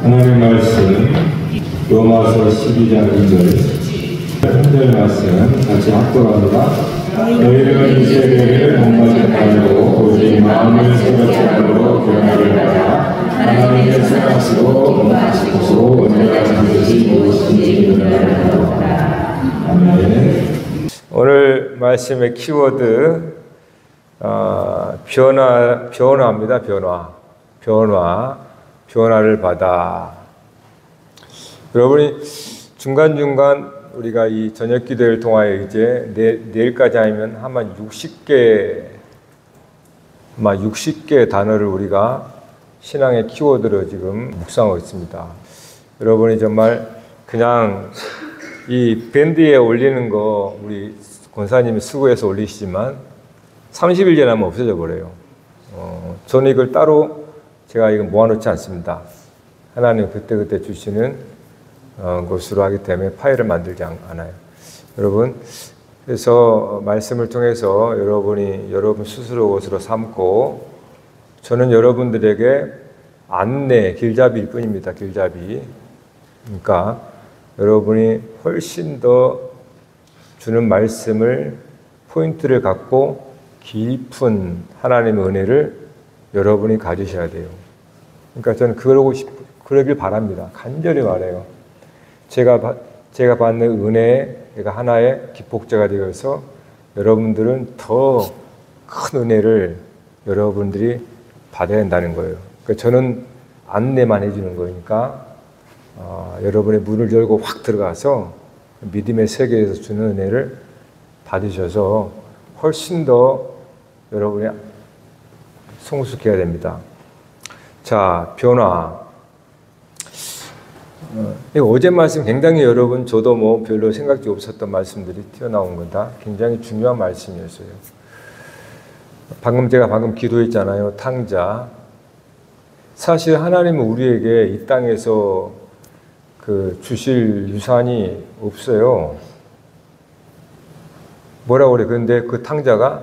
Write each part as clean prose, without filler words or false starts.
하나님의 말씀 로마서 12장 2절 한절 말씀 같이 합독합니다. 너희는 이 세대를 본받지 말고 오직 마음을 새롭게 함으로 변화를 받아 하나님께 생각하시고 원하시고 원하는 것이 무엇인지 변화를 받아라. 아멘. 오늘 말씀의 키워드 변화입니다. 변화를 받아. 여러분이 중간중간 우리가 이 저녁 기도를 통하여 이제 내일까지 하면 아마 60개 단어를 우리가 신앙의 키워드로 지금 묵상하고 있습니다. 여러분이 정말 그냥 이 밴드에 올리는 거 우리 권사님이 수고해서 올리시지만 30일 지나면 없어져 버려요. 저는 이걸 따로 제가 이거 모아놓지 않습니다. 하나님 그때그때 주시는 것으로 하기 때문에 파일을 만들지 않아요. 여러분, 그래서 말씀을 통해서 여러분 스스로 것으로 삼고 저는 여러분들에게 안내, 길잡이일 뿐입니다. 길잡이. 그러니까 여러분이 훨씬 더 주는 말씀을 포인트를 갖고 깊은 하나님의 은혜를 여러분이 가지셔야 돼요. 그러니까 저는 그러길 바랍니다. 간절히 말해요. 제가 받는 은혜가 하나의 기폭제가 되어서 여러분들은 더 큰 은혜를 여러분들이 받아야 한다는 거예요. 그러니까 저는 안내만 해주는 거니까 여러분의 문을 열고 확 들어가서 믿음의 세계에서 주는 은혜를 받으셔서 훨씬 더 여러분이 성숙해야 됩니다. 자, 변화. 어제 말씀 굉장히 여러분 저도 별로 생각지 없었던 말씀들이 튀어나온 거다. 굉장히 중요한 말씀이었어요. 제가 방금 기도했잖아요. 탕자. 사실 하나님은 우리에게 이 땅에서 주실 유산이 없어요. 뭐라고 그래? 그런데 그 탕자가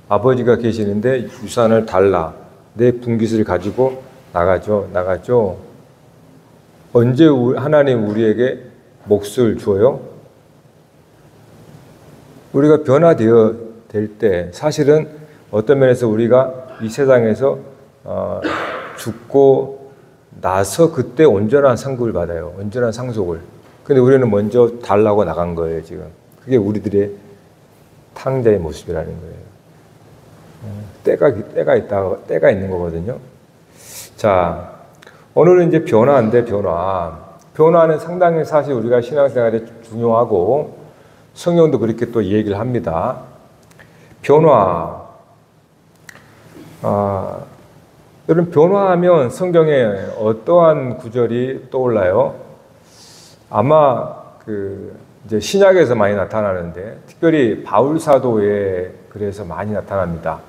아버지가 계시는데 유산을 달라. 내 분깃을 가지고 나가죠. 언제 하나님 우리에게 몫을 줘요? 우리가 변화되어 될 때 사실은 어떤 면에서 우리가 이 세상에서 죽고 나서 그때 온전한 상급을 받아요. 온전한 상속을. 근데 우리는 먼저 달라고 나간 거예요, 지금. 그게 우리들의 탕자의 모습이라는 거예요. 때가 있는 거거든요. 자, 오늘은 이제 변화인데, 변화는 상당히 사실 우리가 신앙생활에 중요하고, 성경도 그렇게 또 얘기를 합니다. 변화. 여러분, 변화하면 성경에 어떠한 구절이 떠올라요? 아마 이제 신약에서 많이 나타나는데, 특별히 바울 사도에 그래서 많이 나타납니다.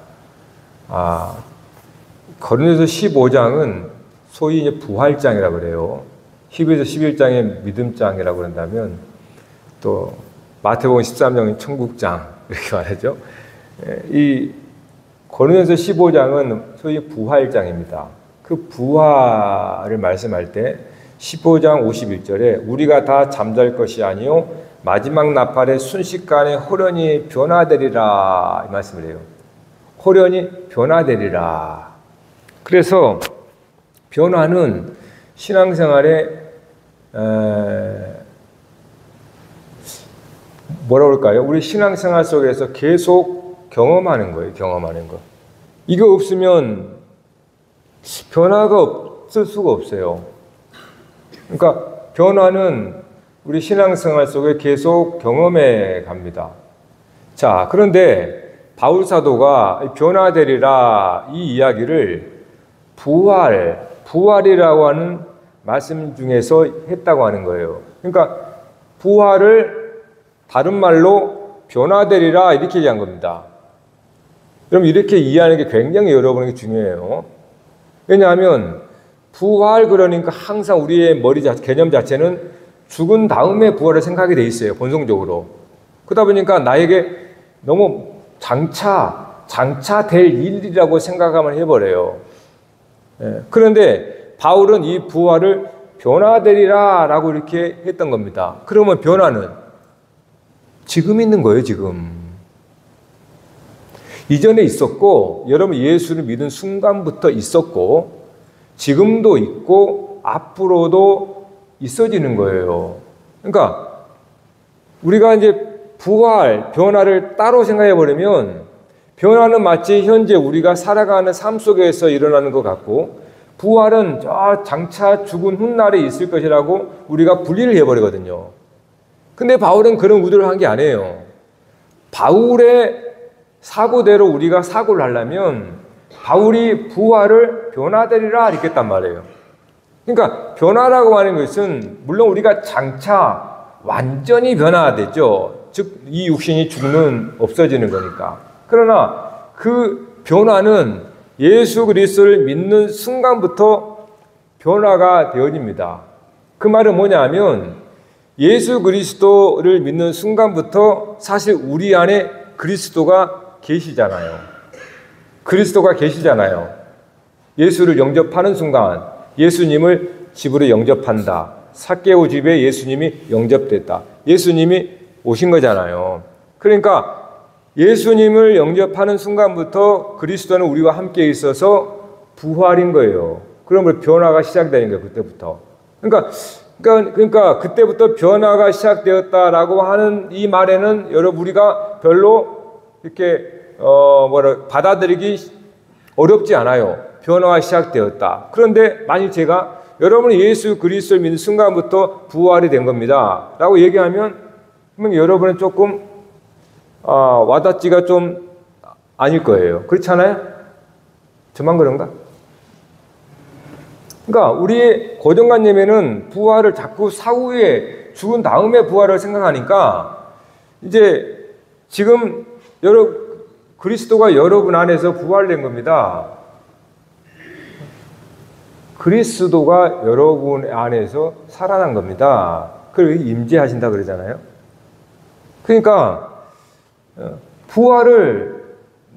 고린도서 15장은 소위 이제 부활장이라고 그래요. 히브리서 11장의 믿음장이라고 그런다면, 또 마태복음 13장은 천국장 이렇게 말하죠. 이 고린도서 15장은 소위 부활장입니다. 그 부활을 말씀할 때 15장 51절에 우리가 다 잠잘 것이 아니요 마지막 나팔의 순식간에 호련히 변화되리라 이 말씀을 해요. 호련히 변화되리라. 그래서 변화는 신앙생활에 뭐라고 할까요? 우리 신앙생활 속에서 계속 경험하는 거예요. 경험하는 거. 이거 없으면 변화가 없을 수가 없어요. 그러니까 변화는 우리 신앙생활 속에 계속 경험해 갑니다. 자, 그런데 바울 사도가 변화되리라 이 이야기를 부활이라고 하는 말씀 중에서 했다고 하는 거예요. 그러니까 부활을 다른 말로 변화되리라 이렇게 얘기한 겁니다. 여러분 이렇게 이해하는 게 굉장히 여러분에게 중요해요. 왜냐하면 부활 그러니까 항상 우리의 개념 자체는 죽은 다음에 부활을 생각하게 돼 있어요. 본성적으로. 그러다 보니까 나에게 너무 장차될 일이라고 생각하면 해버려요. 그런데 바울은 이 부활을 변화되리라 라고 이렇게 했던 겁니다. 그러면 변화는 지금 있는 거예요, 지금. 이전에 있었고, 여러분 예수를 믿은 순간부터 있었고, 지금도 있고, 앞으로도 있어지는 거예요. 그러니까, 우리가 이제 변화를 따로 생각해 버리면, 변화는 마치 현재 우리가 살아가는 삶 속에서 일어나는 것 같고, 부활은 저 장차 죽은 훗날에 있을 것이라고 우리가 분리를 해버리거든요. 근데 바울은 그런 의도를 한 게 아니에요. 바울의 사고대로 우리가 사고를 하려면 바울이 부활을 변화되리라 이렇게 했단 말이에요. 그러니까 변화라고 하는 것은 물론 우리가 장차 완전히 변화되죠. 즉 이 육신이 없어지는 거니까. 그러나 그 변화는 예수 그리스도를 믿는 순간부터 변화가 되어집니다. 그 말은 뭐냐 하면 예수 그리스도를 믿는 순간부터 사실 우리 안에 그리스도가 계시잖아요. 그리스도가 계시잖아요. 예수를 영접하는 순간 예수님을 집으로 영접한다. 삭개오 집에 예수님이 영접됐다. 예수님이 오신 거잖아요. 그러니까 예수님을 영접하는 순간부터 그리스도는 우리와 함께 있어서 부활인 거예요. 그러면 변화가 시작되는 거예요. 그때부터. 그러니까 그때부터 변화가 시작되었다라고 하는 이 말에는 여러분 우리가 별로 이렇게 받아들이기 어렵지 않아요. 변화가 시작되었다. 그런데 만일 제가 여러분이 예수 그리스도를 믿는 순간부터 부활이 된 겁니다. 라고 얘기하면 여러분은 조금 와닿지가 좀 아닐 거예요. 그렇지 않아요? 저만 그런가? 그러니까 우리의 고정관념에는 부활을 자꾸 사후에 죽은 다음에 부활을 생각하니까 이제 지금 그리스도가 여러분 안에서 부활된 겁니다. 그리스도가 여러분 안에서 살아난 겁니다. 그걸 임재하신다 그러잖아요. 그러니까 부활을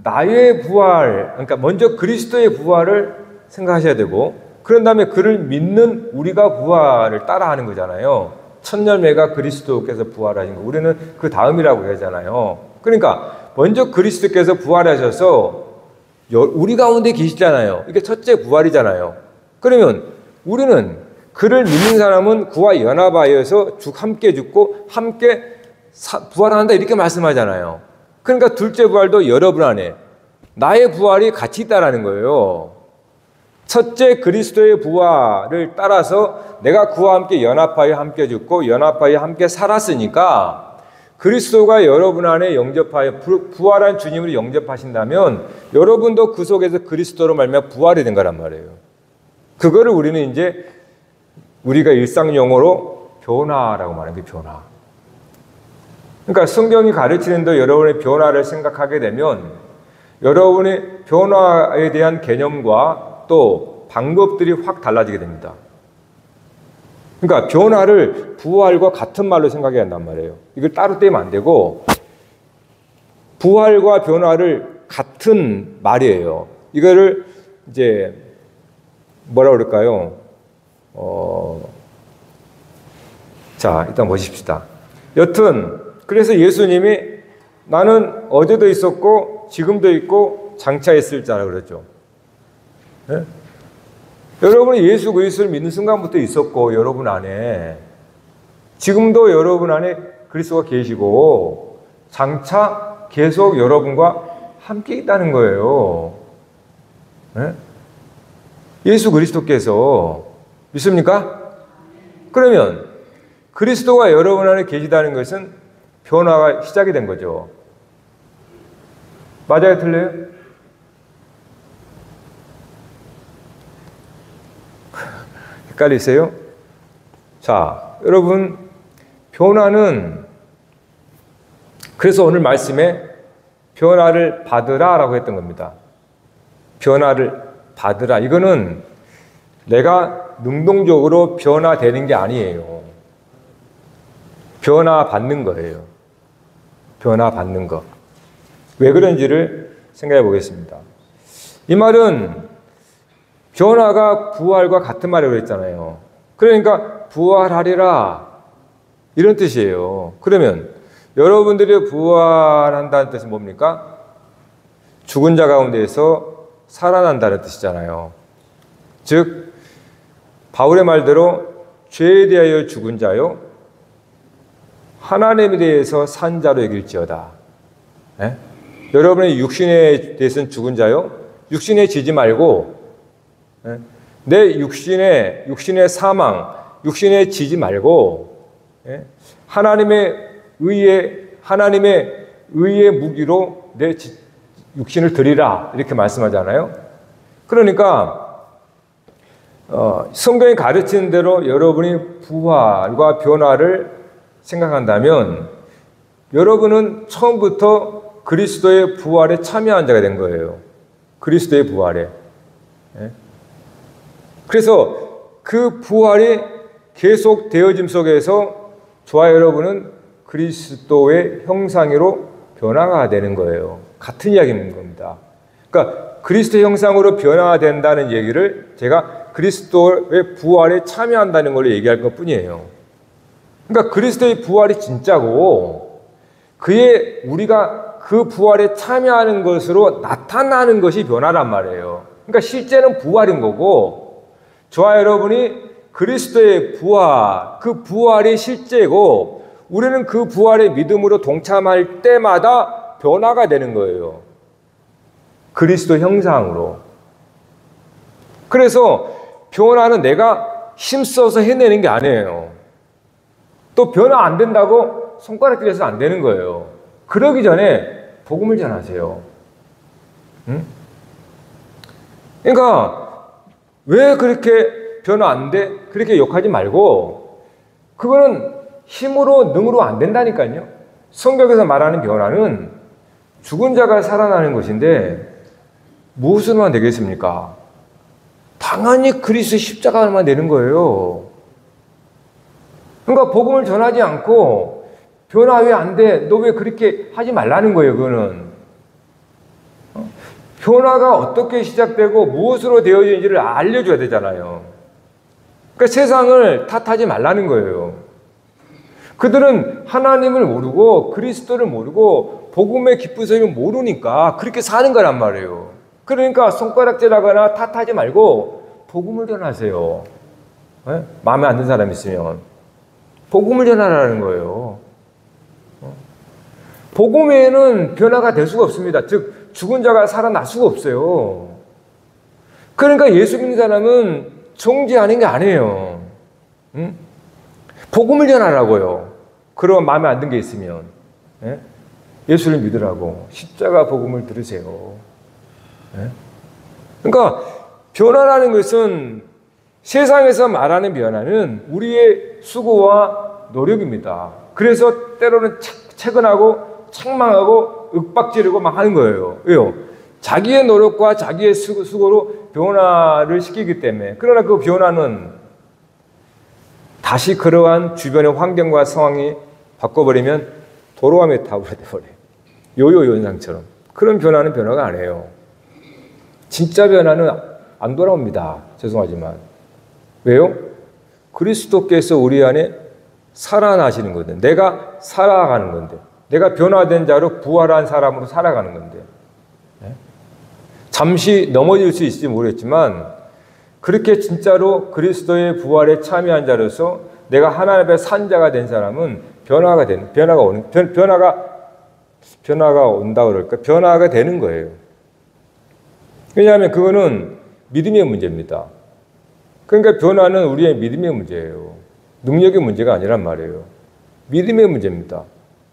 나의 부활, 그러니까 먼저 그리스도의 부활을 생각하셔야 되고 그런 다음에 그를 믿는 우리가 부활을 따라하는 거잖아요. 첫 열매가 그리스도께서 부활하신 거. 우리는 그 다음이라고 하잖아요. 그러니까 먼저 그리스도께서 부활하셔서 우리 가운데 계시잖아요. 이게 첫째 부활이잖아요. 그러면 우리는 그를 믿는 사람은 그와 연합하여서 함께 죽고 함께 부활한다 이렇게 말씀하잖아요. 그러니까 둘째 부활도 여러분 안에 나의 부활이 같이 있다라는 거예요. 첫째 그리스도의 부활을 따라서 내가 그와 함께 연합하여 함께 죽고 연합하여 함께 살았으니까 그리스도가 여러분 안에 영접하여 부활한 주님을 영접하신다면 여러분도 그 속에서 그리스도로 말미암아 부활이 된 거란 말이에요. 그거를 우리는 이제 우리가 일상 용어로 변화라고 말하는 게 변화. 그러니까 성경이 가르치는 데 여러분의 변화를 생각하게 되면 여러분의 변화에 대한 개념과 또 방법들이 확 달라지게 됩니다. 그러니까 변화를 부활과 같은 말로 생각해야 한단 말이에요. 이걸 따로 떼면 안 되고 부활과 변화를 같은 말이에요. 이거를 이제 뭐라 그럴까요? 자, 일단 보십시다. 여튼 그래서 예수님이 나는 어제도 있었고 지금도 있고 장차 있을 자라 그랬죠. 네? 여러분이 예수 그리스도를 믿는 순간부터 있었고 여러분 안에 지금도 여러분 안에 그리스도가 계시고 장차 계속 여러분과 함께 있다는 거예요. 네? 예수 그리스도께서 믿습니까? 그러면 그리스도가 여러분 안에 계시다는 것은 변화가 시작이 된 거죠. 맞아요, 틀려요? 헷갈리세요? 자, 여러분, 변화는, 그래서 오늘 말씀에 변화를 받으라 라고 했던 겁니다. 변화를 받으라. 이거는 내가 능동적으로 변화되는 게 아니에요. 변화받는 거예요. 변화받는 거. 왜 그런지를 생각해 보겠습니다. 이 말은 변화가 부활과 같은 말이라고 했잖아요. 그러니까 부활하리라 이런 뜻이에요. 그러면 여러분들이 부활한다는 뜻은 뭡니까? 죽은 자 가운데에서 살아난다는 뜻이잖아요. 즉 바울의 말대로 죄에 대하여 죽은 자요 하나님에 대해서 산 자로 여길지어다. 네? 여러분의 육신에 대해서는 죽은 자요 육신에 지지 말고 내 육신의 사망, 육신에 지지 말고 하나님의 의의 무기로 내 육신을 드리라 이렇게 말씀하잖아요. 그러니까 성경이 가르치는 대로 여러분이 부활과 변화를 생각한다면 여러분은 처음부터 그리스도의 부활에 참여한 자가 된 거예요. 그리스도의 부활에. 그래서 그 부활이 계속 되어짐 속에서 저와 여러분은 그리스도의 형상으로 변화가 되는 거예요. 같은 이야기인 겁니다. 그러니까 그리스도의 형상으로 변화된다는 얘기를 제가 그리스도의 부활에 참여한다는 걸로 얘기할 것 뿐이에요. 그러니까 그리스도의 부활이 진짜고 우리가 그 부활에 참여하는 것으로 나타나는 것이 변화란 말이에요. 그러니까 실제는 부활인 거고 저와 여러분이 그리스도의 부활, 그 부활이 실제고 우리는 그 부활의 믿음으로 동참할 때마다 변화가 되는 거예요. 그리스도 형상으로. 그래서 변화는 내가 힘써서 해내는 게 아니에요. 또 변화 안 된다고 손가락질해서 안 되는 거예요. 그러기 전에 복음을 전하세요. 응? 그러니까 왜 그렇게 변화 안 돼? 그렇게 욕하지 말고 그거는 힘으로 능으로 안 된다니까요. 성경에서 말하는 변화는 죽은 자가 살아나는 것인데 무엇으로만 되겠습니까? 당연히 그리스도 십자가만 되는 거예요. 그러니까 복음을 전하지 않고 변화 왜 안 돼? 너 왜 그렇게 하지 말라는 거예요. 그거는. 변화가 어떻게 시작되고 무엇으로 되어지는지를 알려줘야 되잖아요. 그러니까 세상을 탓하지 말라는 거예요. 그들은 하나님을 모르고 그리스도를 모르고 복음의 기쁜 소식을 모르니까 그렇게 사는 거란 말이에요. 그러니까 손가락질하거나 탓하지 말고 복음을 전하세요. 네? 마음에 안 드는 사람 있으면 복음을 전하라는 거예요. 복음에는 변화가 될 수가 없습니다. 즉 죽은 자가 살아날 수가 없어요. 그러니까 예수 믿는 사람은 정죄하는 게 아니에요. 응? 복음을 전하라고요. 그러면 마음에 안 든 게 있으면 예수를 믿으라고 십자가 복음을 들으세요. 그러니까 변화라는 것은 세상에서 말하는 변화는 우리의 수고와 노력입니다. 그래서 때로는 채근하고 책망하고 윽박지르고 막 하는 거예요. 왜요? 자기의 노력과 자기의 수고로 변화를 시키기 때문에. 그러나 그 변화는 다시 그러한 주변의 환경과 상황이 바꿔버리면 도로와 메타버가 돼버려요. 요요 현상처럼. 그런 변화는 변화가 아니에요. 진짜 변화는 안 돌아옵니다. 죄송하지만. 왜요? 그리스도께서 우리 안에 살아나시는 건데, 내가 살아가는 건데, 내가 변화된 자로 부활한 사람으로 살아가는 건데, 잠시 넘어질 수 있을지 모르겠지만 그렇게 진짜로 그리스도의 부활에 참여한 자로서 내가 하나님 앞에 산 자가 된 사람은 변화가 온다 그럴까? 변화가 되는 거예요. 왜냐하면 그거는 믿음의 문제입니다. 그러니까 변화는 우리의 믿음의 문제예요. 능력의 문제가 아니란 말이에요. 믿음의 문제입니다.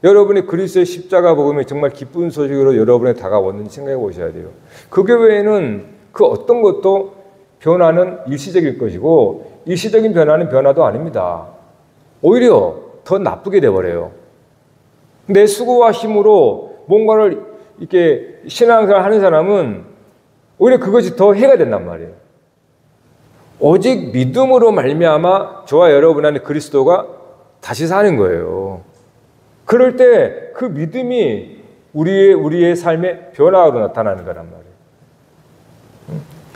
여러분이 그리스도의 십자가 복음이 정말 기쁜 소식으로 여러분에 다가왔는지 생각해 보셔야 돼요. 그 교회에는 그 어떤 것도 변화는 일시적일 것이고 일시적인 변화는 변화도 아닙니다. 오히려 더 나쁘게 돼버려요. 내 수고와 힘으로 뭔가를 이렇게 신앙생활 하는 사람은 오히려 그것이 더 해가 된단 말이에요. 오직 믿음으로 말미암아 저와 여러분 안에 그리스도가 다시 사는 거예요. 그럴 때 그 믿음이 우리의 삶의 변화로 나타나는 거란 말이에요.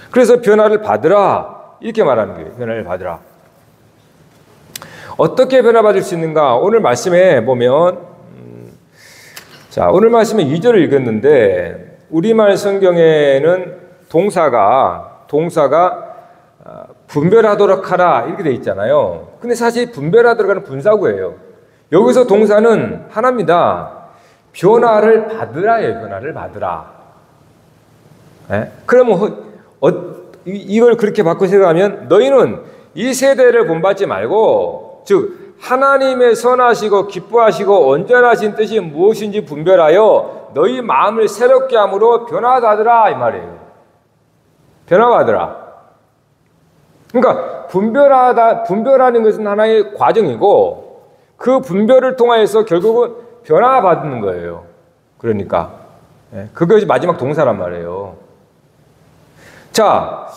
그래서 변화를 받으라 이렇게 말하는 거예요. 변화를 받으라. 어떻게 변화받을 수 있는가? 오늘 말씀에 보면 자, 오늘 말씀에 2절을 읽었는데 우리말 성경에는 동사가 분별하도록 하라 이렇게 돼 있잖아요. 근데 사실 분별하도록 하는 분사구예요. 여기서 동사는 하나입니다. 변화를 받으라예요. 변화를 받으라. 네? 그러면 이걸 그렇게 바꿔 생각하면 너희는 이 세대를 본받지 말고 즉 하나님의 선하시고 기뻐하시고 온전하신 뜻이 무엇인지 분별하여 너희 마음을 새롭게 함으로 변화받으라 이 말이에요. 변화받으라. 그러니까 분별하는 것은 하나의 과정이고 그 분별을 통하여서 결국은 변화받는 거예요. 그러니까 그것이 마지막 동사란 말이에요. 자,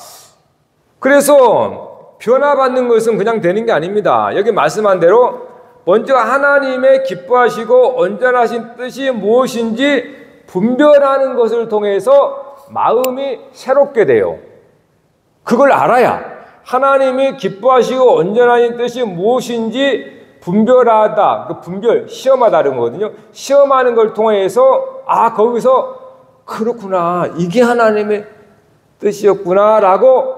그래서 변화받는 것은 그냥 되는 게 아닙니다. 여기 말씀한 대로 먼저 하나님의 기뻐하시고 온전하신 뜻이 무엇인지 분별하는 것을 통해서 마음이 새롭게 돼요. 그걸 알아야 하나님이 기뻐하시고 온전하신 뜻이 무엇인지 분별하다, 그 분별, 시험하다는 거거든요. 시험하는 걸 통해서 거기서 그렇구나, 이게 하나님의 뜻이었구나 라고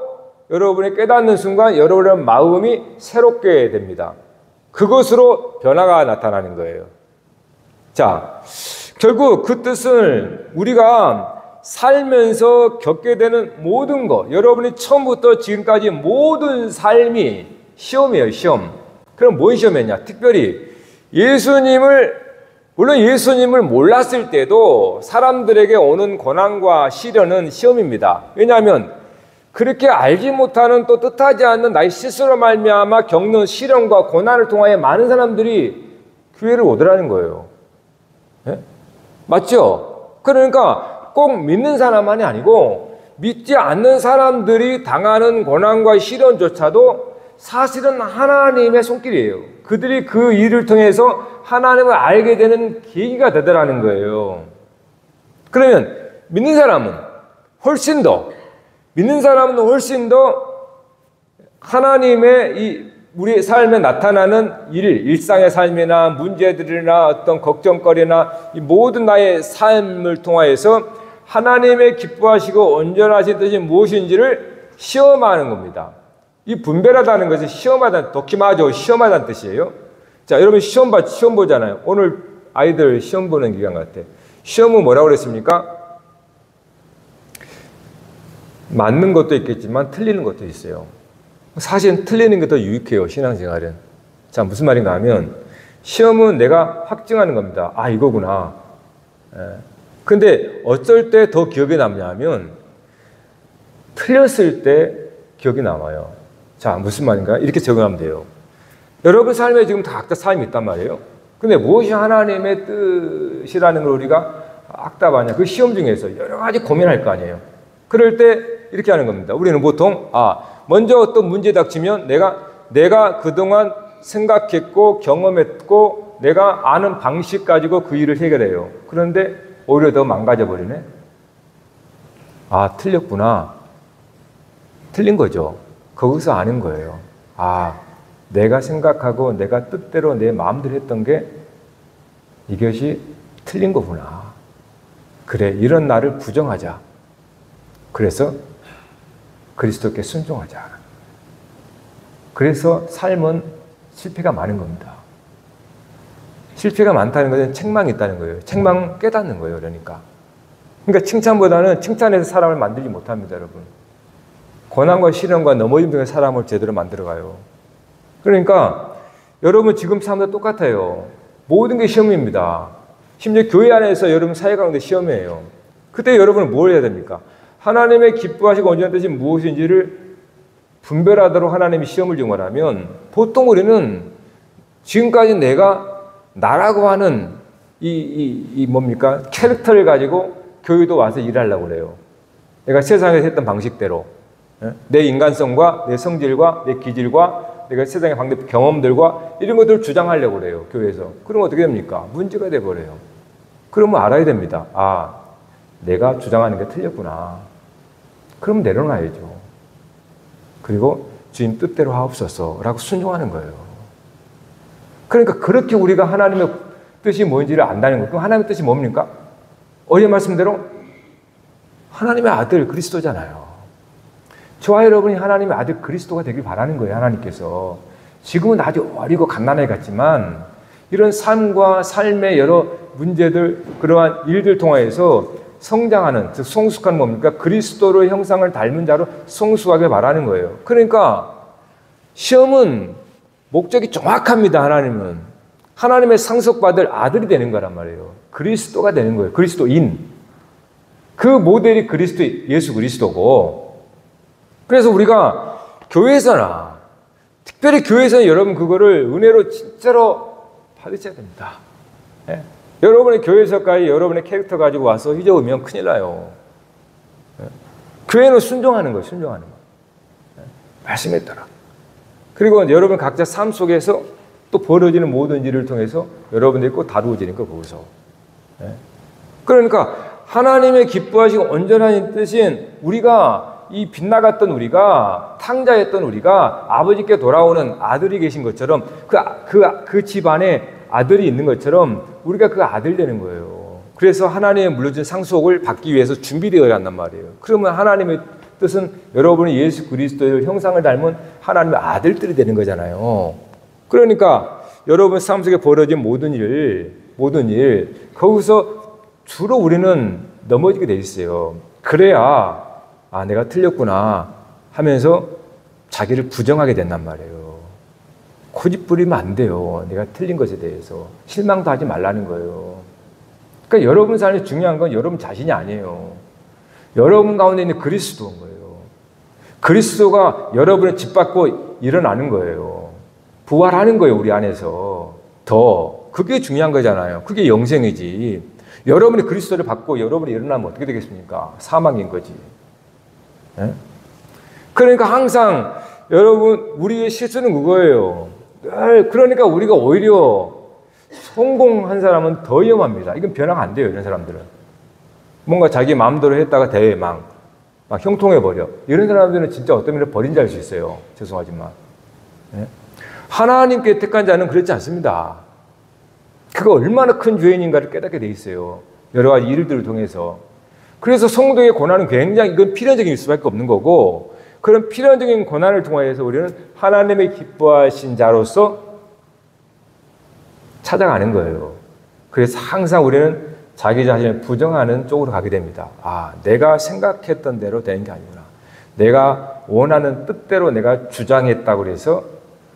여러분이 깨닫는 순간 여러분의 마음이 새롭게 됩니다. 그것으로 변화가 나타나는 거예요. 자, 결국 그 뜻을 우리가 살면서 겪게 되는 모든 것, 여러분이 처음부터 지금까지 모든 삶이 시험이에요, 시험. 그럼 뭔 시험이었냐? 특별히 물론 예수님을 몰랐을 때도 사람들에게 오는 고난과 시련은 시험입니다. 왜냐하면 그렇게 알지 못하는 또 뜻하지 않는 나의 실수로 말미암아 겪는 시련과 고난을 통하여 많은 사람들이 교회를 오더라는 거예요. 네? 맞죠? 그러니까 꼭 믿는 사람만이 아니고 믿지 않는 사람들이 당하는 고난과 시련조차도 사실은 하나님의 손길이에요. 그들이 그 일을 통해서 하나님을 알게 되는 계기가 되더라는 거예요. 그러면 믿는 사람은 훨씬 더 하나님의 우리 삶에 나타나는 일상의 삶이나 문제들이나 어떤 걱정거리나 이 모든 나의 삶을 통하여서 하나님의 기뻐하시고 온전하신 뜻이 무엇인지를 시험하는 겁니다. 이 분별하다는 것이 시험하다는, 도키마죠, 시험하다는 뜻이에요. 자, 여러분 시험 보잖아요. 오늘 아이들 시험 보는 기간 같아. 시험은 뭐라고 그랬습니까? 맞는 것도 있겠지만 틀리는 것도 있어요. 사실은 틀리는 게 더 유익해요, 신앙생활은. 자, 무슨 말인가 하면 시험은 내가 확증하는 겁니다. 이거구나. 근데 어쩔 때 더 기억에 남냐 하면 틀렸을 때 기억이 남아요. 자, 무슨 말인가? 이렇게 적용하면 돼요. 여러분 삶에 지금 각자 삶이 있단 말이에요. 근데 무엇이 하나님의 뜻이라는 걸 우리가 악답하냐? 그 시험 중에서 여러 가지 고민할 거 아니에요. 그럴 때 이렇게 하는 겁니다. 우리는 보통 먼저 어떤 문제 닥치면 내가 그동안 생각했고 경험했고 내가 아는 방식 가지고 그 일을 해결해요. 그런데 오히려 더 망가져 버리네. 틀렸구나. 틀린 거죠. 거기서 아는 거예요. 내가 생각하고 내가 뜻대로 내 마음대로 했던 게 이것이 틀린 거구나. 그래, 이런 나를 부정하자. 그래서 그리스도께 순종하자. 그래서 삶은 실패가 많은 겁니다. 실패가 많다는 것은 책망이 있다는 거예요. 책망 깨닫는 거예요. 그러니까 칭찬보다는 칭찬해서 사람을 만들지 못합니다, 여러분. 고난과 시련과 넘어짐 등의 사람을 제대로 만들어가요. 그러니까 여러분 지금 삶도 똑같아요. 모든 게 시험입니다. 심지어 교회 안에서 여러분 사회 가운데 시험이에요. 그때 여러분은 뭘 해야 됩니까? 하나님의 기뻐하시고 온전한 뜻이 무엇인지를 분별하도록 하나님이 시험을 주문하면 보통 우리는 지금까지 내가 나라고 하는 뭡니까? 캐릭터를 가지고 교회도 와서 일하려고 그래요. 내가 세상에서 했던 방식대로 내 인간성과 내 성질과 내 기질과 내가 세상의 방대 경험들과 이런 것들을 주장하려고 그래요. 교회에서. 그러면 어떻게 됩니까? 문제가 돼버려요. 그러면 알아야 됩니다. 아, 내가 주장하는 게 틀렸구나. 그럼 내려놔야죠. 그리고 주님 뜻대로 하옵소서 라고 순종하는 거예요. 그러니까 그렇게 우리가 하나님의 뜻이 뭔지를 안다는 거예요. 그럼 하나님의 뜻이 뭡니까? 어제 말씀대로 하나님의 아들 그리스도잖아요. 저와 여러분이 하나님의 아들 그리스도가 되길 바라는 거예요. 하나님께서. 지금은 아주 어리고 갓난아이 같지만 이런 삶과 삶의 여러 문제들, 그러한 일들 통해서 성장하는, 즉 성숙한 뭡니까? 그리스도의 형상을 닮은 자로 성숙하게 바라는 거예요. 그러니까 시험은 목적이 정확합니다. 하나님은. 하나님의 상속받을 아들이 되는 거란 말이에요. 그리스도가 되는 거예요. 그리스도인. 그 모델이 예수 그리스도고. 그래서 우리가 교회에서나, 특별히 교회에서는 여러분 그거를 은혜로 진짜로 받으셔야 됩니다. 예? 여러분의 교회에서까지 여러분의 캐릭터 가지고 와서 휘저으면 큰일 나요. 예? 교회는 순종하는 거예요. 순종하는 거. 예? 말씀에 따라. 그리고 여러분 각자 삶 속에서 또 벌어지는 모든 일을 통해서 여러분들이 꼭 다루어지는 거 거기서. 예? 그러니까 하나님의 기뻐하시고 온전한 뜻인 우리가 이 빗나갔던 우리가 탕자였던 우리가 아버지께 돌아오는 아들이 계신 것처럼 그 집안에 아들이 있는 것처럼 우리가 그 아들 되는 거예요. 그래서 하나님의 물려준 상속을 받기 위해서 준비되어야 한단 말이에요. 그러면 하나님의 뜻은 여러분이 예수 그리스도의 형상을 닮은 하나님의 아들들이 되는 거잖아요. 그러니까 여러분 삶 속에 벌어진 모든 일 거기서 주로 우리는 넘어지게 돼 있어요. 그래야 아, 내가 틀렸구나 하면서 자기를 부정하게 된단 말이에요. 고집 부리면 안 돼요. 내가 틀린 것에 대해서. 실망도 하지 말라는 거예요. 그러니까 여러분 삶에 중요한 건 여러분 자신이 아니에요. 여러분 가운데 있는 그리스도인 거예요. 그리스도가 여러분을 짓밟고 일어나는 거예요. 부활하는 거예요. 우리 안에서. 그게 중요한 거잖아요. 그게 영생이지. 여러분이 그리스도를 받고 여러분이 일어나면 어떻게 되겠습니까? 사망인 거지. 네? 그러니까 항상 여러분 우리의 실수는 그거예요. 그러니까 우리가 오히려 성공한 사람은 더 위험합니다. 이건 변화가 안 돼요. 이런 사람들은. 뭔가 자기 마음대로 했다가 대망 막 형통해버려. 이런 사람들은 진짜 어떤 면에 버린 자일 수 있어요. 죄송하지만. 네? 하나님께 택한 자는 그렇지 않습니다. 그가 얼마나 큰 죄인인가를 깨닫게 돼 있어요. 여러 가지 일들을 통해서. 그래서 성도의 고난은 굉장히 이건 필연적일 수밖에 없는 거고 그런 필연적인 고난을 통해서 우리는 하나님의 기뻐하신 자로서 찾아가는 거예요. 그래서 항상 우리는 자기 자신을 부정하는 쪽으로 가게 됩니다. 아, 내가 생각했던 대로 되는 게 아니구나. 내가 원하는 뜻대로 내가 주장했다고 해서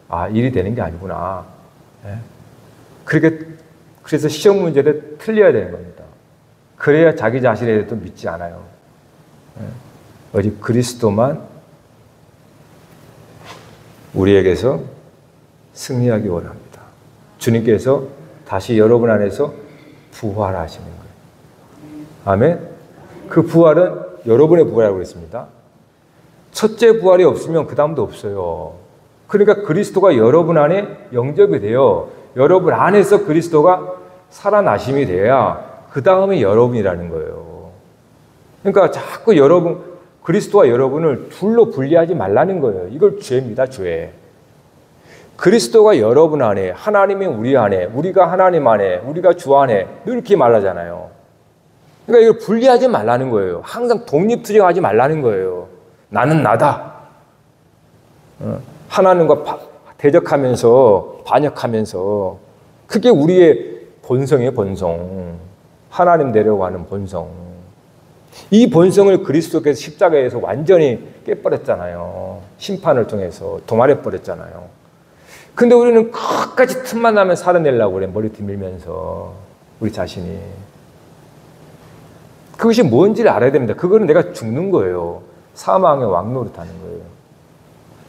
아, 일이 되는 게 아니구나. 네? 그래서 시험 문제를 틀려야 되는 겁니다. 그래야 자기 자신에 대해서 믿지 않아요. 오직 그리스도만 우리에게서 승리하기 원합니다. 주님께서 다시 여러분 안에서 부활하시는 거예요. 아멘. 그 부활은 여러분의 부활이라고 그랬습니다. 첫째 부활이 없으면 그 다음도 없어요. 그러니까 그리스도가 여러분 안에 영접이 돼요. 여러분 안에서 그리스도가 살아나심이 돼야 그 다음에 여러분이라는 거예요. 그러니까 자꾸 그리스도와 여러분을 둘로 분리하지 말라는 거예요. 이걸 죄입니다, 죄. 그리스도가 여러분 안에, 하나님이 우리 안에, 우리가 하나님 안에, 우리가 주 안에 늘 이렇게 말하잖아요. 그러니까 이걸 분리하지 말라는 거예요. 항상 독립투쟁하지 말라는 거예요. 나는 나다. 하나님과 대적하면서, 반역하면서 그게 우리의 본성이에요, 본성. 하나님 되려고 본성. 이 본성을 그리스도께서 십자가에서 완전히 깨버렸잖아요. 심판을 통해서 도말해버렸잖아요. 근데 우리는 끝까지 틈만 나면 살아내려고 그래. 머리띠 밀면서 우리 자신이. 그것이 뭔지를 알아야 됩니다. 그거는 내가 죽는 거예요. 사망의 왕노릇하는 거예요.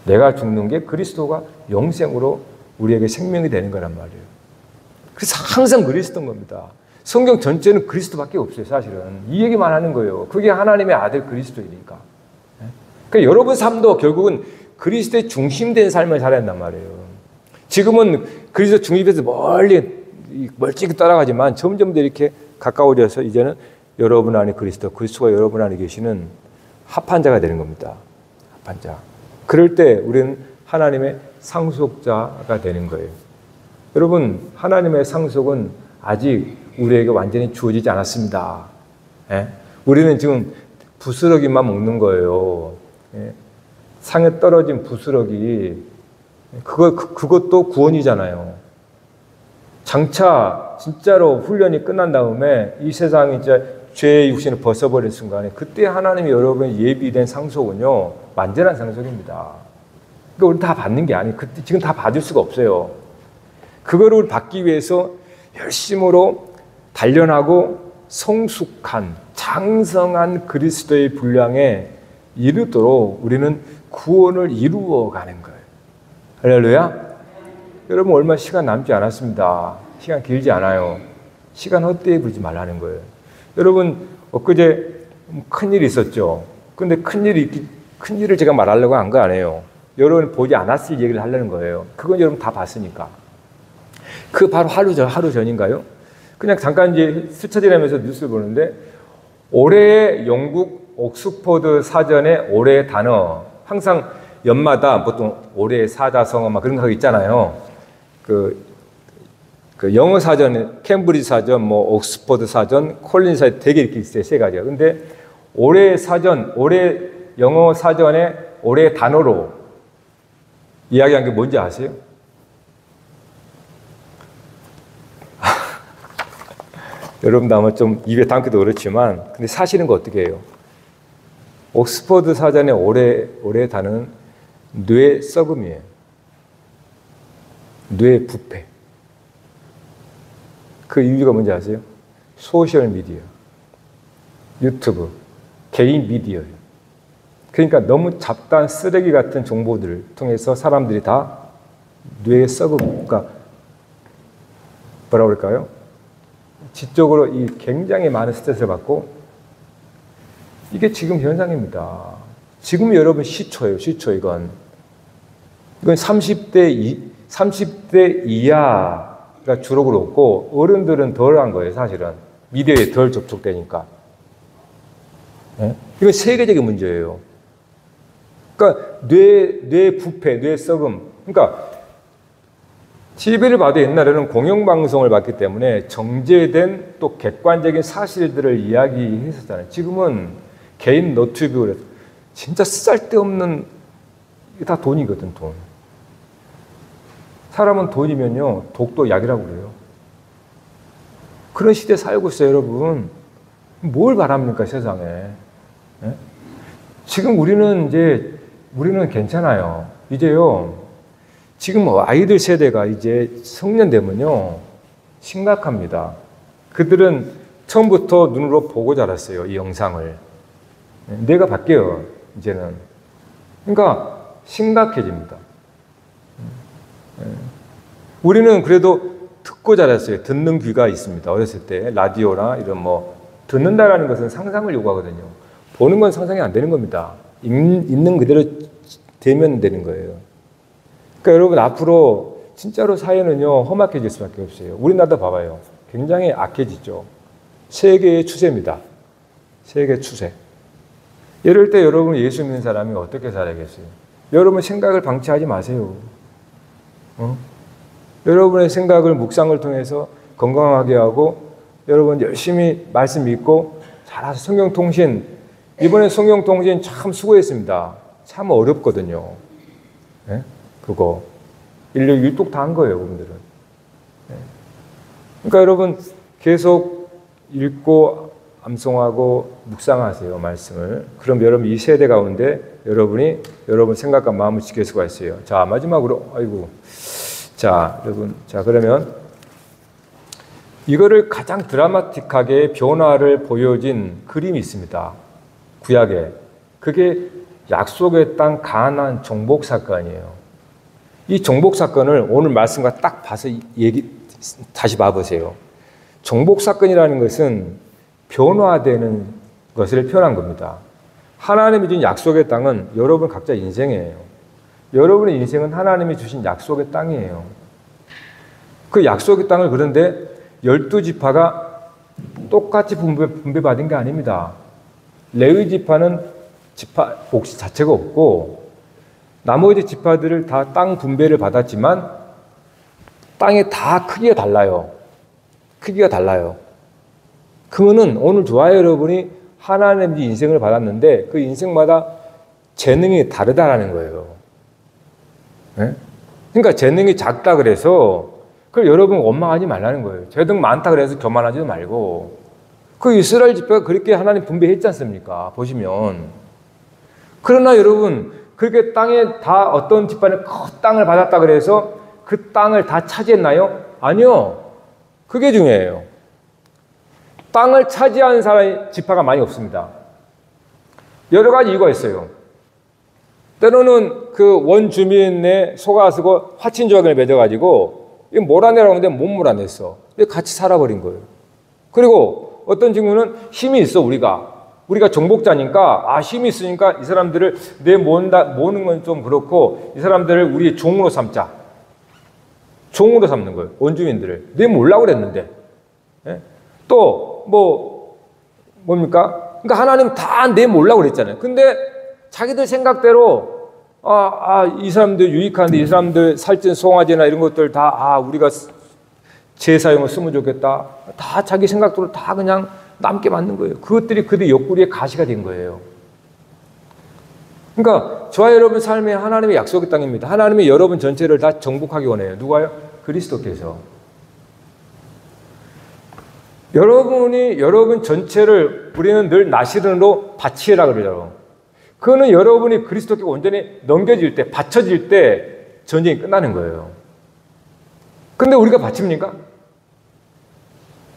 내가 죽는 게 그리스도가 영생으로 우리에게 생명이 되는 거란 말이에요. 그래서 항상 그리스도인 겁니다. 성경 전체는 그리스도밖에 없어요. 사실은 이 얘기만 하는 거예요. 그게 하나님의 아들 그리스도이니까. 그러니까 여러분 삶도 결국은 그리스도의 중심된 삶을 살아야 한단 말이에요. 지금은 그리스도 중심에서 멀찍이 따라가지만 점점 더 이렇게 가까워져서 이제는 여러분 안에 그리스도가 여러분 안에 계시는 합한 자가 되는 겁니다. 합한 자. 그럴 때 우리는 하나님의 상속자가 되는 거예요. 여러분, 하나님의 상속은 아직 우리에게 완전히 주어지지 않았습니다. 예? 우리는 지금 부스러기만 먹는 거예요. 예? 상에 떨어진 부스러기, 그것도 구원이잖아요. 장차 진짜로 훈련이 끝난 다음에 이 세상이 이제 죄의 육신을 벗어버린 순간에 그때 하나님이 여러분의 예비된 상속은요, 완전한 상속입니다. 그러니까 우리 다 받는 게 아니에요. 그때 지금 다 받을 수가 없어요. 그거를 받기 위해서 열심으로 단련하고 성숙한 장성한 그리스도의 분량에 이르도록 우리는 구원을 이루어가는 거예요. 할렐루야. 여러분 얼마 시간 남지 않았습니다. 시간 길지 않아요. 시간 헛되이 부르지 말라는 거예요. 여러분 엊그제 큰일이 있었죠. 근데 큰일을 제가 말하려고 한 거 아니에요. 여러분 보지 않았을 얘기를 하려는 거예요. 그건 여러분 다 봤으니까. 그 바로 하루 전인가요? 그냥 잠깐 이제 스쳐 지나면서 뉴스를 보는데 올해의 영국 옥스퍼드 사전의 올해의 단어, 항상 연마다 보통 올해의 사자성어 막 그런 거 있잖아요. 그 영어 사전, 캠브리지 사전, 뭐 옥스퍼드 사전, 콜린 사전 되게 이렇게 있어요. 세 가지가. 근데 올해의 사전, 올해 영어 사전의 올해의 단어로 이야기한 게 뭔지 아세요? 여러분도 아마 좀 입에 담기도 그렇지만, 근데 사실은 그 어떻게 해요? 옥스퍼드 사전의 올해 단어는 뇌 썩음이에요. 뇌 부패. 그 이유가 뭔지 아세요? 소셜 미디어, 유튜브, 개인 미디어예요. 그러니까 너무 잡다한 쓰레기 같은 정보들을 통해서 사람들이 다 뇌의 썩음, 그러니까 뭐라 그럴까요? 지적으로 이 굉장히 많은 스트레스를 받고, 이게 지금 현상입니다. 지금 여러분 시초예요. 시초 이건 30대 이하가 주로 그렇고 어른들은 덜한 거예요. 사실은 미디어에 덜 접촉되니까. 네? 이건 세계적인 문제예요. 그러니까 뇌 부패, 뇌 썩음. 그러니까 TV를 봐도 옛날에는 공영방송을 봤기 때문에 정제된 또 객관적인 사실들을 이야기했었잖아요. 지금은 개인 너튜브를 진짜 쓸데없는, 이게 다 돈이거든, 돈. 사람은 돈이면요, 독도 약이라고 그래요. 그런 시대에 살고 있어요, 여러분. 뭘 바랍니까, 세상에. 네? 지금 우리는 괜찮아요. 이제요, 지금 아이들 세대가 이제 성년 되면요, 심각합니다. 그들은 처음부터 눈으로 보고 자랐어요, 이 영상을. 뇌가 바뀌어요, 이제는. 그러니까 심각해집니다. 우리는 그래도 듣고 자랐어요. 듣는 귀가 있습니다. 어렸을 때 라디오나 이런 듣는다라는 것은 상상을 요구하거든요. 보는 건 상상이 안 되는 겁니다. 있는 그대로 되면 되는 거예요. 그러니까 여러분 앞으로 진짜로 사회는요, 험악해질 수밖에 없어요. 우리나라도 봐봐요. 굉장히 악해지죠. 세계의 추세입니다. 세계 추세. 이럴 때 여러분 예수 믿는 사람이 어떻게 살아야겠어요? 여러분 생각을 방치하지 마세요. 여러분의 생각을 묵상을 통해서 건강하게 하고, 여러분 열심히 말씀 읽고 잘해서 성경통신, 이번에 성경통신 참 수고했습니다. 참 어렵거든요. 네? 그거 인류 율독 다 한 거예요, 여러분들은. 네. 그러니까 여러분 계속 읽고 암송하고 묵상하세요, 말씀을. 그럼 여러분 이 세대 가운데 여러분 생각과 마음을 지킬 수가 있어요. 자, 마지막으로 자, 여러분, 자, 그러면 이거를 가장 드라마틱하게 변화를 보여진 그림이 있습니다. 구약에. 그게 약속의 땅 가나안 정복 사건이에요. 이 정복 사건을 오늘 말씀과 딱 봐서 다시 봐보세요. 정복 사건이라는 것은 변화되는 것을 표현한 겁니다. 하나님이 주신 약속의 땅은 여러분 각자 인생이에요. 여러분의 인생은 하나님이 주신 약속의 땅이에요. 그 약속의 땅을 그런데 12지파가 똑같이 분배받은 게 아닙니다. 레위 지파는 지파 몫이 자체가 없고 나머지 지파들을 다 땅 분배를 받았지만 땅에 다 크기가 달라요. 크기가 달라요. 그거는 오늘 좋아요 여러분이 하나님의 인생을 받았는데 그 인생마다 재능이 다르다라는 거예요. 네? 그러니까 재능이 작다 그래서 그걸 여러분 원망하지 말라는 거예요. 재능 많다 그래서 교만하지도 말고 그 이스라엘 지파가 그렇게 하나님 분배했지 않습니까? 보시면. 그러나 여러분 그렇게 땅에 다 어떤 지파는 큰 땅을 받았다 그래서 그 땅을 다 차지했나요? 아니요. 그게 중요해요. 땅을 차지한 사람의 지파가 많이 없습니다. 여러 가지 이유가 있어요. 때로는 그 원주민의 속아서고 화친조약을 맺어가지고 이거 몰아내라고 하는데 못 몰아냈어. 같이 살아버린 거예요. 그리고 어떤 친구는 힘이 있어 우리가 정복자니까 힘이 있으니까 이 사람들을 모는 건 좀 그렇고 이 사람들을 우리의 종으로 삼자. 종으로 삼는 거예요. 원주민들을. 몰라고 그랬는데. 예? 또 뭡니까? 그러니까 하나님 다 몰라고 그랬잖아요. 근데 자기들 생각대로 이 사람들 유익한데 이 사람들 살찐 송아지나 이런 것들 다 우리가 제사용을 쓰면 좋겠다. 다 자기 생각대로 다 그냥 남게 만든 거예요. 그것들이 그들 옆구리에 가시가 된 거예요. 그러니까 저와 여러분 삶이 하나님의 약속의 땅입니다. 하나님이 여러분 전체를 다 정복하기 원해요. 누가요? 그리스도께서. 여러분 전체를 우리는 늘 나시른으로 바치라 그러죠. 그거는 여러분이 그리스도께 온전히 넘겨질 때, 바쳐질 때 전쟁이 끝나는 거예요. 근데 우리가 바칩니까?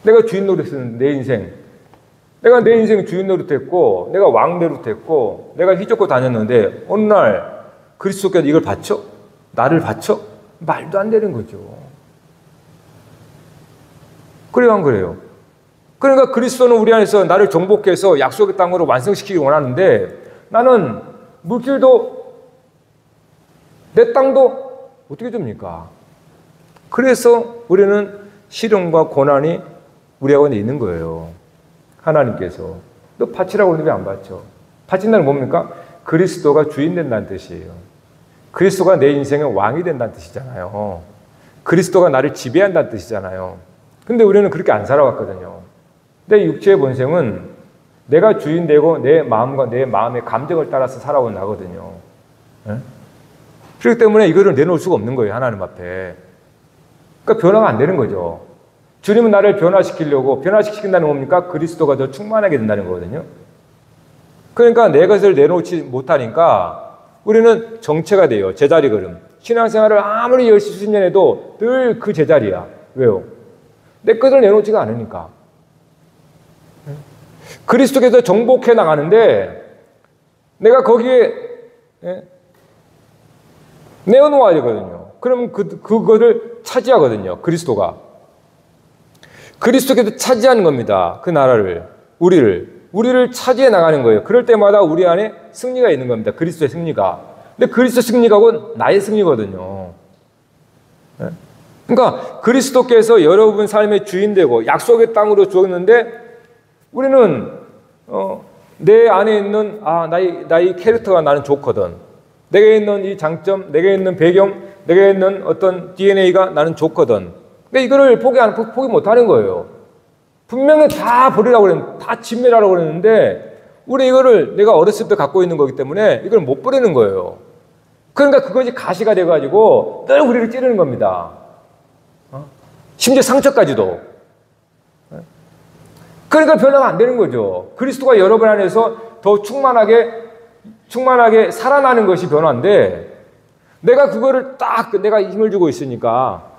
내가 주인 노릇했는 내 인생. 내가 내 인생 주인 노릇했고, 내가 왕 노릇했고, 내가 휘젓고 다녔는데 어느 날 그리스도께서 이걸 바쳐? 나를 바쳐? 말도 안 되는 거죠. 그래요, 안 그래요? 그러니까 그리스도는 우리 안에서 나를 정복해서 약속의 땅으로 완성시키기 원하는데 나는 물질도 내 땅도 어떻게 줍니까? 그래서 우리는 시련과 고난이 우리 안에 있는 거예요. 하나님께서. 너 바치라고 하는데 왜 안 바쳐? 바친다는 뭡니까? 그리스도가 주인 된다는 뜻이에요. 그리스도가 내 인생의 왕이 된다는 뜻이잖아요. 그리스도가 나를 지배한다는 뜻이잖아요. 근데 우리는 그렇게 안 살아왔거든요. 내 육체의 본성은 내가 주인 되고 내 마음과 내 마음의 감정을 따라서 살아온 나거든요. 네? 그렇기 때문에 이거를 내놓을 수가 없는 거예요. 하나님 앞에. 그러니까 변화가 안 되는 거죠. 주님은 나를 변화시킨다는 뭡니까? 그리스도가 더 충만하게 된다는 거거든요. 그러니까 내 것을 내놓지 못하니까 우리는 정체가 돼요. 제자리 걸음. 신앙생활을 아무리 열심히 수십 년 해도 늘 그 제자리야. 왜요? 내 것을 내놓지가 않으니까. 그리스도께서 정복해 나가는데 내가 거기에 내어놓아야 되거든요. 그럼 그거를 차지하거든요. 그리스도께서 차지하는 겁니다. 그 나라를, 우리를 차지해 나가는 거예요. 그럴 때마다 우리 안에 승리가 있는 겁니다. 그리스도의 승리가. 근데 그리스도 승리가 나의 승리거든요. 그러니까 그리스도께서 여러분 삶의 주인 되고 약속의 땅으로 주었는데 우리는 내 안에 있는 나의 캐릭터가 나는 좋거든. 내게 있는 이 장점, 내게 있는 배경, 내게 있는 어떤 DNA가 나는 좋거든. 근데 이거를 포기 못하는 거예요. 분명히 다 버리라고 그랬는데, 다 진멸하라고 그랬는데 우리 이거를 내가 어렸을 때 갖고 있는 거기 때문에 이걸 못 버리는 거예요. 그러니까 그것이 가시가 돼가지고 늘 우리를 찌르는 겁니다. 심지어 상처까지도. 그러니까 변화가 안 되는 거죠. 그리스도가 여러분 안에서 더 충만하게 살아나는 것이 변화인데 내가 그거를 딱 내가 힘을 주고 있으니까.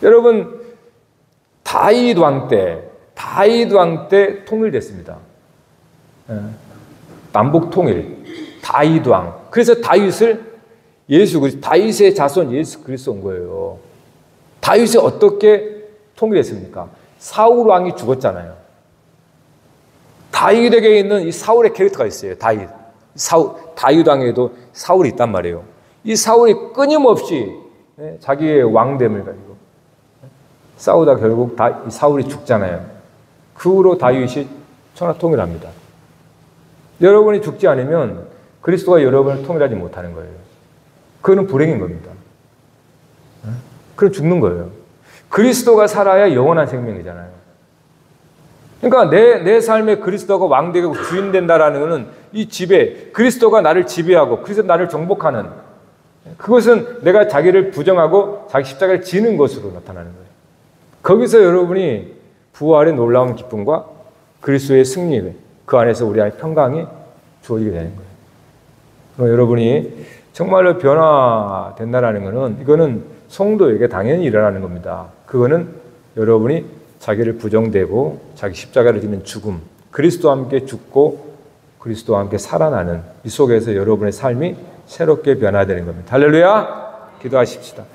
여러분 다윗 왕 때 통일됐습니다. 남북 통일. 다윗 왕. 그래서 다윗을 다윗의 자손 예수 그리스도 온 거예요. 다윗이 어떻게 통일했습니까? 사울 왕이 죽었잖아요. 다윗에게 있는 이 사울의 캐릭터가 있어요. 다윗 왕에도 사울이 있단 말이에요. 이 사울이 끊임없이 자기의 왕됨을 가지고 싸우다 결국 사울이 죽잖아요. 그 후로 다윗이 천하통일합니다. 여러분이 죽지 않으면 그리스도가 여러분을 통일하지 못하는 거예요. 그거는 불행인 겁니다. 그럼 죽는 거예요. 그리스도가 살아야 영원한 생명이잖아요. 그러니까 내 삶에 그리스도가 왕되고 주인 된다라는 것은 이 지배, 그리스도가 나를 지배하고 그리스도 나를 정복하는, 그것은 내가 자기를 부정하고 자기 십자가를 지는 것으로 나타나는 거예요. 거기서 여러분이 부활의 놀라운 기쁨과 그리스도의 승리, 그 안에서 우리 안에 평강이 주어지게 되는 거예요. 그럼 여러분이 정말로 변화된다라는 것은, 이거는 성도에게 당연히 일어나는 겁니다. 그거는 여러분이 자기를 부정되고 자기 십자가를 지는 죽음, 그리스도와 함께 죽고 그리스도와 함께 살아나는 이 속에서 여러분의 삶이 새롭게 변화되는 겁니다. 할렐루야! 기도하십시다.